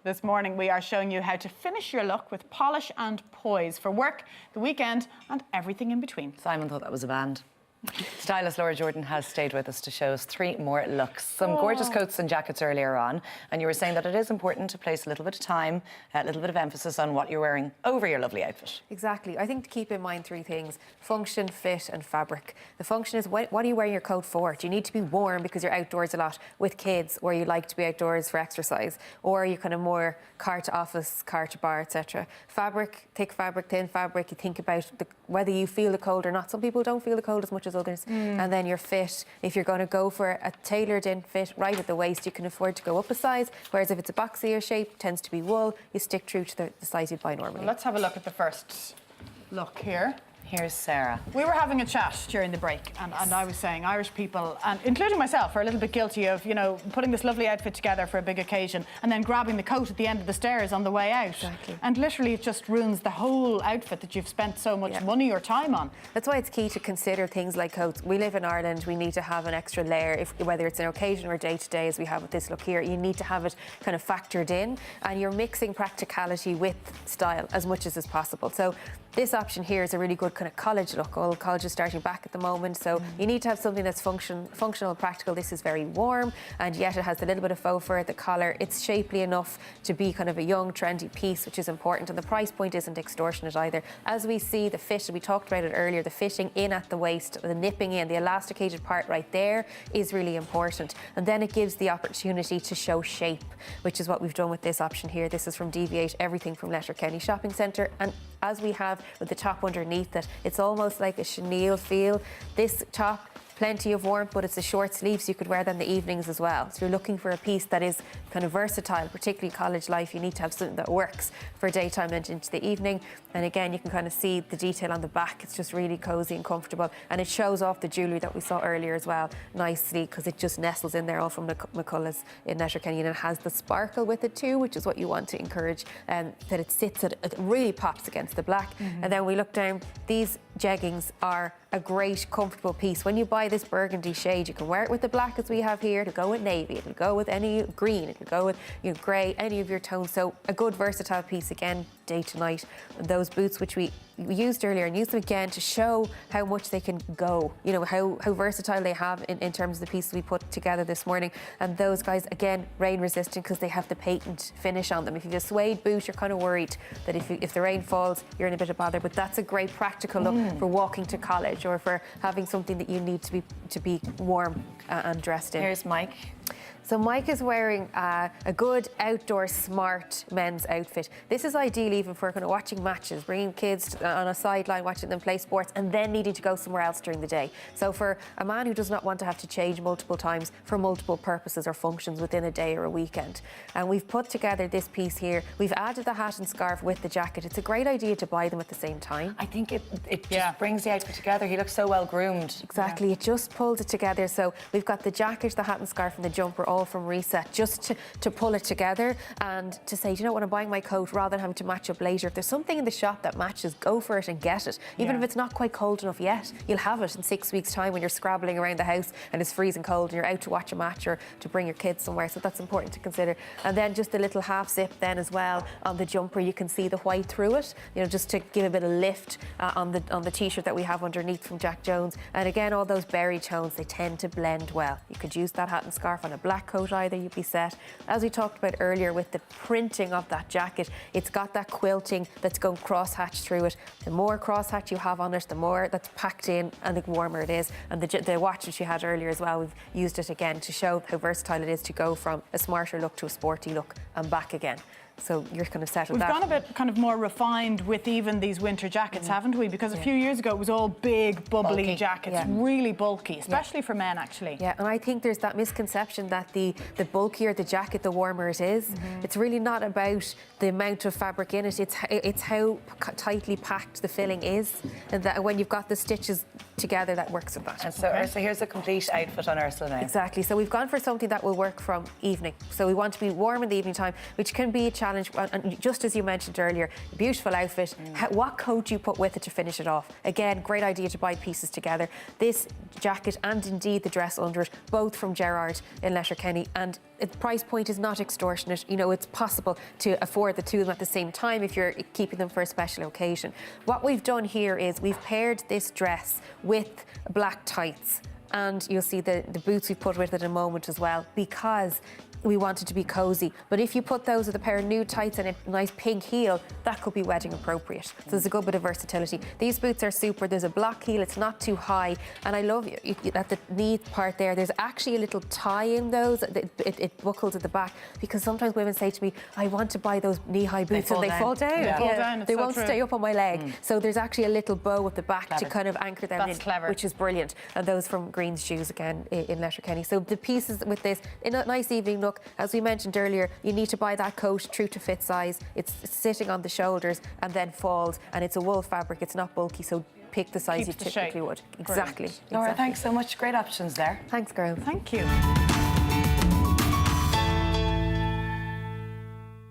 This morning we are showing you how to finish your look with polish and poise for work, the weekend and everything in between. Simon thought that was a band. Stylist Laura Jordan has stayed with us to show us 3 more looks. Some gorgeous coats and jackets earlier on, and you were saying that it is important to place a little bit of time, a little bit of emphasis on what you're wearing over your lovely outfit. Exactly. I think to keep in mind 3 things: function, fit and fabric. The function is what are you wearing your coat for? Do you need to be warm because you're outdoors a lot with kids, or you like to be outdoors for exercise, or are you kind of more car to office, car to bar, etc. Fabric, thick fabric, thin fabric, you think about whether you feel the cold or not. Some people don't feel the cold as much as others. And then your fit, if you're going to go for a tailored in fit right at the waist, you can afford to go up a size, whereas if it's a boxier shape, tends to be wool, you stick true to the size you'd buy normally. Well, let's have a look at the first look here. Here's Sarah. We were having a chat during the break and I was saying Irish people, and including myself, are a little bit guilty of, you know, putting this lovely outfit together for a big occasion and then grabbing the coat at the end of the stairs on the way out. Exactly. And literally it just ruins the whole outfit that you've spent so much money or time on. That's why it's key to consider things like coats. We live in Ireland, we need to have an extra layer, whether it's an occasion or day-to-day as we have with this look here, you need to have it kind of factored in, and you're mixing practicality with style as much as is possible. So this option here is a really good kind of college look. All colleges starting back at the moment, so you need to have something that's functional, practical. This is very warm, and yet it has a little bit of faux fur at the collar. It's shapely enough to be kind of a young, trendy piece, which is important, and the price point isn't extortionate either. As we see the fit, we talked about it earlier, the fitting in at the waist, the nipping in, the elasticated part right there is really important, and then it gives the opportunity to show shape, which is what we've done with this option here. This is from Deviate, everything from Letterkenny Shopping Centre, and as we have with the top underneath it, it's almost like a chenille feel. This top, plenty of warmth, but it's a short sleeve, so you could wear that in the evenings as well. So you're looking for a piece that is kind of versatile, particularly college life. You need to have something that works for daytime and into the evening. And again, you can kind of see the detail on the back. It's just really cozy and comfortable, and it shows off the jewellery that we saw earlier as well nicely, because it just nestles in there, all from McCullough's in Letterkenny, and it has the sparkle with it too, which is what you want to encourage, that it sits at, it really pops against the black. And then we look down, these jeggings are a great comfortable piece. When you buy this burgundy shade, you can wear it with the black as we have here, it'll go with navy, it'll go with any green, it'll go with, you know, grey, any of your tones. So a good versatile piece, again, day to night. And those boots which we used earlier, and use them again to show how much they can go, you know, how versatile they have in terms of the pieces we put together this morning. And those guys, again, rain resistant because they have the patent finish on them. If you have a suede boot, you're kind of worried that if the rain falls, you're in a bit of bother, but that's a great practical look for walking to college or for having something that you need to be warm and dressed in. Here's Mike. So Mike is wearing a good outdoor smart men's outfit. This is ideal even for kind of watching matches, bringing kids on a sideline, watching them play sports, and then needing to go somewhere else during the day. So for a man who does not want to have to change multiple times for multiple purposes or functions within a day or a weekend. And we've put together this piece here. We've added the hat and scarf with the jacket. It's a great idea to buy them at the same time. I think it just brings the outfit together. He looks so well groomed. Exactly, it just pulls it together. So we've got the jacket, the hat and scarf and the jumper all from Reset, just to pull it together and to say, you know what, I'm buying my coat rather than having to match up later. If there's something in the shop that matches, go for it and get it. Even if it's not quite cold enough yet, you'll have it in 6 weeks' time when you're scrabbling around the house and it's freezing cold and you're out to watch a match or to bring your kids somewhere. So that's important to consider. And then just a little half zip then as well on the jumper. You can see the white through it, you know, just to give a bit of lift on the t-shirt that we have underneath from Jack Jones. And again, all those berry tones, they tend to blend well. You could use that hat and scarf on a black coat either, you'd be set. As we talked about earlier with the printing of that jacket, it's got that quilting that's going cross-hatch through it. The more cross-hatch you have on it, the more that's packed in and the warmer it is. And the watch that you had earlier as well, we've used it again to show how versatile it is to go from a smarter look to a sporty look and back again. So you're kind of set with that. We've gone a bit kind of more refined with even these winter jackets, haven't we? Because a few years ago it was all big, bubbly jackets, really bulky, especially for men, actually. Yeah, and I think there's that misconception that the bulkier the jacket, the warmer it is. It's really not about the amount of fabric in it. It's how tightly packed the filling is, and that when you've got the stitches together that works with that. And so, Ursula, here's a complete outfit on Ursula now. Exactly. So we've gone for something that will work from evening. So we want to be warm in the evening time, which can be a challenge. And just as you mentioned earlier, beautiful outfit. What coat do you put with it to finish it off? Again, great idea to buy pieces together. This jacket and indeed the dress under it, both from Gerard in Letterkenny, and the price point is not extortionate. You know, it's possible to afford the two of them at the same time if you're keeping them for a special occasion. What we've done here is we've paired this dress with black tights, and you'll see the boots we've put with it in a moment as well, because we want it to be cosy. But if you put those with a pair of nude tights and a nice pink heel, that could be wedding appropriate. So there's a good bit of versatility. These boots are super. There's a block heel, it's not too high, and I love at the knee part there, there's actually a little tie in those. It buckles at the back, because sometimes women say to me, I want to buy those knee-high boots, and they fall down. Yeah. Fall down, They it's so won't true. stay up on my leg. So there's actually a little bow at the back Clever. to kind of anchor them That's in, clever. which is brilliant. And those from Green's Shoes again in Letterkenny. So the pieces with this, in a nice evening look, as we mentioned earlier, you need to buy that coat true to fit size. It's sitting on the shoulders and then folds, and it's a wool fabric. It's not bulky, so pick the size Keeps you the typically shape. would. Brilliant. Exactly. Laura, exactly. thanks so much. Great options there. Thanks, girl. Thank you.